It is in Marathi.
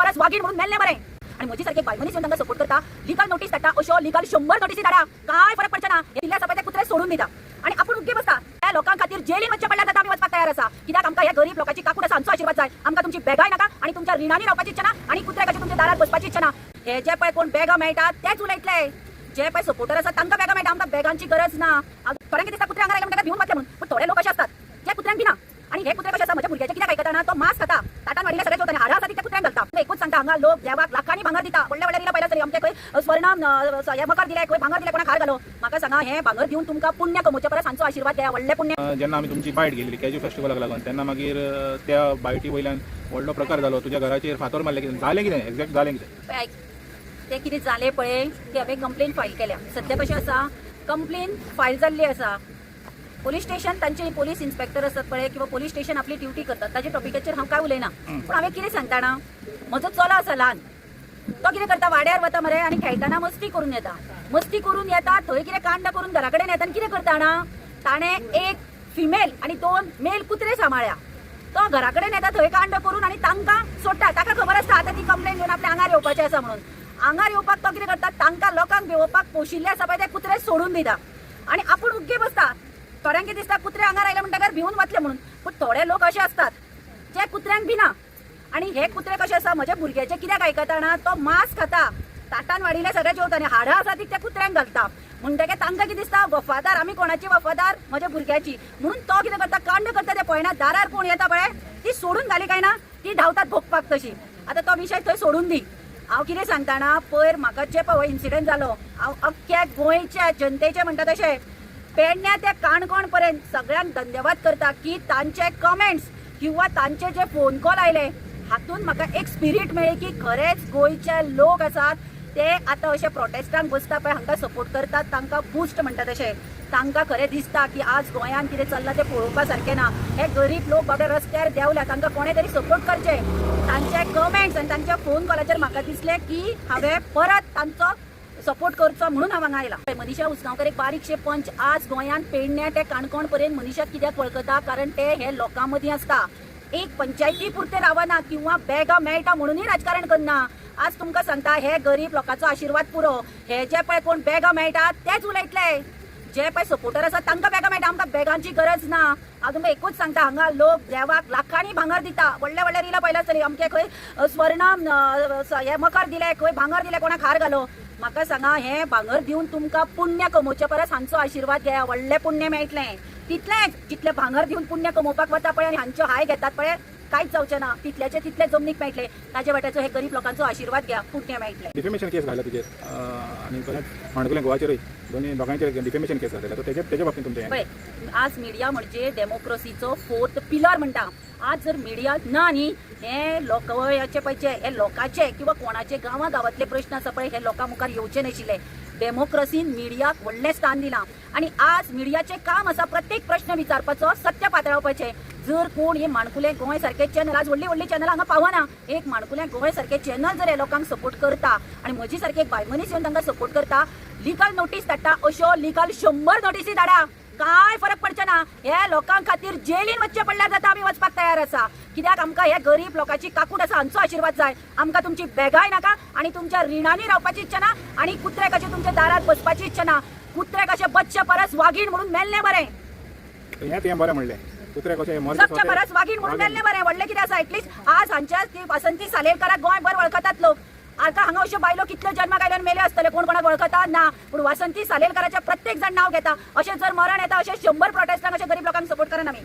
परस वागीण म्हणून मेल्ले बरे आणि म्हजी सारखे बायमनीस येऊन तांकां सपोर्ट करता लिगल नोटीस धाडटा अशो लिगल 100 नोटीसी धाडा काय फरक पडचना हे दिल्ल्या सपय ते कुत्रे सोडून दिता आणि आपण उग्गे बसता त्या लोकां खातीर जेलीन वच्चे पडल्यार जाता आमी वचपाक तयार आसा कित्याक आमकां हे गरीब लोकांची काकूट आसा हांचो आशिर्वाद जाय आमकां तुमची बेगाय नाका आणि तुमच्या रिणांनी रावपाची इच्छा ना आणि कुत्रे कशे तुमच्या दारार बसपाची इच्छा ना हे जे पळय कोण बेगा मेळटा तेच उलयतले जे पळय सपोर्टर आसा तांकां बेगा मेळटा आमकां बेगांची गरज ना थोड्यांक दिसता कुत्रे हांगा आयले म्हणटा भिवून वतले म्हणून पण थोडे लोक अशे असतात जे कुत्र्यांक भिना आणि हे कुत्रे कशे आसा म्हज्या भुरग्याचे कित्याक आयकता ना तो मांस खाता ताटान वाडिल्ले सगळे जेवता हाडा आसा ती त्या कुत्र्यांक घालता एकूच सांगता हांगा लोक देवाक लाखांनी भांगर दिता व्हडले व्हडले दिला पयला तरी आमचे खंय स्वर्ण हे मकर दिले खंय भांगर दिले कोणाक हार घालो म्हाका सांगा हे भांगर दिवन तुमकां पुण्य कमोवचे परस हांचो आशिर्वाद घ्या व्हडले पुण्य जेन्ना आमी तुमची बायट गेल्ली कॅज्यू फेस्टिवलाक लागून तेन्ना मागीर त्या बायटी वयल्यान व्हडलो प्रकार जालो तुज्या घराचेर फातर मारले कितें जालें कितें एक्झॅक्ट जालें कितें ते कितें जालें पळय ते हांवें कंप्लेन फायल केल्या सद्या कशें आसा कंप्लेन फायल जाल्ली आसा पोलीस स्टेशन तांचे पोलीस इन्स्पेक्टर असतात पळय किंवा पोलीस स्टेशन आपली ड्युटी करतात ताच्या टॉपिकाचेर हांव काय उलयना पूण हांवें कितें सांगता ना म्हजो चलो आसा ल्हान तो कितें करता वाड्यार वता मरे आनी खेळटाना मस्ती करून येता थंय कितें कांड करून घरा कडेन येता आनी कितें करता ना ताणें एक फिमेल आनी 2 मेल कुत्रे सांबाळ्या तो घरा कडेन येता थंय कांड करून आनी तांकां सोडटा ताका खबर आसता आतां ती कंप्लेन घेवन आपल्या आंगार येवपाचें आसा म्हणून आंगार येवपाक तो कितें करता तांकां लोकांक भेवपाक पोशिल्ले आसा पळय ते कुत्रे सोडून दिता आनी आपूण उग्गे बसता थोड्यांक कितें दिसता कुत्रे आंगार आयले म्हणटकर भिवून वतले म्हणून पण थोडे लोक असे असतात जे कुत्र्यांक भिना आणि हे कुत्रे कशे आसा म्हज्या भुरग्याचे कित्याक आयकता ना तो मांस खाता ताटान वाडिल्ले सगळे जेवता आनी हाडां आसा ती त्या कुत्र्यांक घालता म्हणटकीर तांकां कितें दिसता वफादार आमी कोणाची वफादार म्हज्या भुरग्याची म्हणून तो कितें करता कांड करता ते पळयना दारार कोण येता पळय ती सोडून घाली काय ना ती धांवतात भोगपाक तशी आतां तो विशय थंय सोडून दी हांव कितें सांगता ना पयर म्हाका जे पळय इन्सिडंट जालो हांव अख्ख्या गोंयच्या जनतेचे म्हणटा तशें पेडण्या ते काणकोण पर्यंत सगळ्यांक धन्यवाद करता की तांचे कमेंट्स किंवा तांचे जे फोन कॉल आयले हातून म्हाका एक स्पिरीट मेळ्ळी की खरेच गोंयचे लोक आसात ते आतां अशे प्रोटेस्टांक बसता पळय हांकां सपोर्ट करतात तांकां बूस्ट म्हणटा तशें तांकां खरें दिसता की आज गोंयांत कितें चल्लां तें पळोवपा सारकें ना हे गरीब लोक बाबडे रस्त्यार देंवल्या तांकां कोणें तरी सपोर्ट करचे तांचे कमेंट्स आनी तांच्या फोन कॉलाचेर म्हाका दिसलें की हांवें परत तांचो सपोर्ट करचो म्हणून हांव हांगा आयला मनीषा उसगांवकर एक बारीकशे पंच आज गोंयांत पेडण्या ते काणकोण पर्यंत मनीषा कित्याक वळखता कारण ते हे लोकां मदीं आसता एक पंचायती पुरते रावना किंवा बेगा मेळटा म्हणूनय राजकारण करना आज तुमकां सांगता हे गरीब लोकांचो आशिर्वाद पुरो हे जे पळय कोण बेगा मेळटा तेच उलयतले जे पळय सपोर्टर आसा तांकां बेगा मेळटा आमकां बेगांची गरज ना हांव तुमकां एकूच सांगता हांगा लोक देवाक लाखांनी भांगर दिता व्हडले व्हडले रिला पळयला तरी अमके खंय स्वर्ण हे मकर दिले खंय भांगर दिले कोणाक हार घालो म्हाका सांगा हे भांगर दिवन तुमकां पुण्य कमोवचे परस हांचो आशिर्वाद घ्या व्हडले पुण्य मेळटलें तितलेंच जितले भांगर दिवन पुण्य कमोवपाक वता पळय आनी हांचो हाय घेतात पळय कांयच जावचें ना तितल्याचे तितले जमनीक मेळटले ताजे वाट्याचो हे गरीब लोकांचो आशिर्वाद घ्या पुण्य मेळटलें डिफेमेशन केस घाला तुजेर आनी परत माणकुलें गोवाचेरय दोनी दोगांचेर डिफेमेशन केस घातलेला तर तेजे बाबतींत तुमचें पळय आज मिडिया म्हणजे डेमोक्रेसीचो 4th पिलर म्हणटा आज जर मिडिया ना न्ही हे लोकवयाचे पळय हे लोकांचे किंवा कोणाचे गांवांतले प्रश्न आसा पळय हे लोकां मुखार येवचे नाशिल्ले डेमोक्रेसीन मिडियाक व्हडलें स्थान दिलां आनी आज मिडियाचें काम आसा प्रत्येक प्रश्न विचारपाचो सत्य पातळावपाचें जर कोण हे माणकुलें गोंय सारखे चॅनल आज व्हडली व्हडली चॅनल हांगा पावना एक माणकुलें गोंय सारखे चॅनल जर हे लोकांक सपोर्ट करता आनी म्हजी सारकी एक बायमनीस येवन तांकां सपोर्ट करता लिगल नोटीस धाडटा अश्यो लिगल 100 नोटीसी धाडा काय फरक पडचे ना हे लोकां खातीर जेलीन वच्चे पडल्यार जाता आमी वचपाक तयार आसा कित्याक आमकां हे गरीब लोकांची काकूट आसा हांचो आशिर्वाद जाय आमकां तुमची बेगाय नाका आनी तुमच्या रिणांनी रावपाची इच्छा ना आनी कुत्रे कशे तुमच्या दारात बसपाची इच्छा ना कुत्रे कशे बच्चे परस वागीण म्हणून मेल्ले बरें हें बरें म्हणलें कुत्रे कशे बच्चे परस वागीण म्हणून मेल्ले बरें व्हडलें कितें आसा एटलीस्ट आज हांच्या ती वासंती सालेलकाराक गोंयभर वळखतात लोक आता हांगा अश्यो बायलो कितल्यो जन्माक आयल्यान मेले आसतले कोण कोणाक वळखता ना पूण वासंती सालेलकाराचें प्रत्येक जण नांव घेता अशें जर मरण येता अशें 100 प्रोटेस्टांक अशें गरीब लोकांक सपोर्ट करना आमी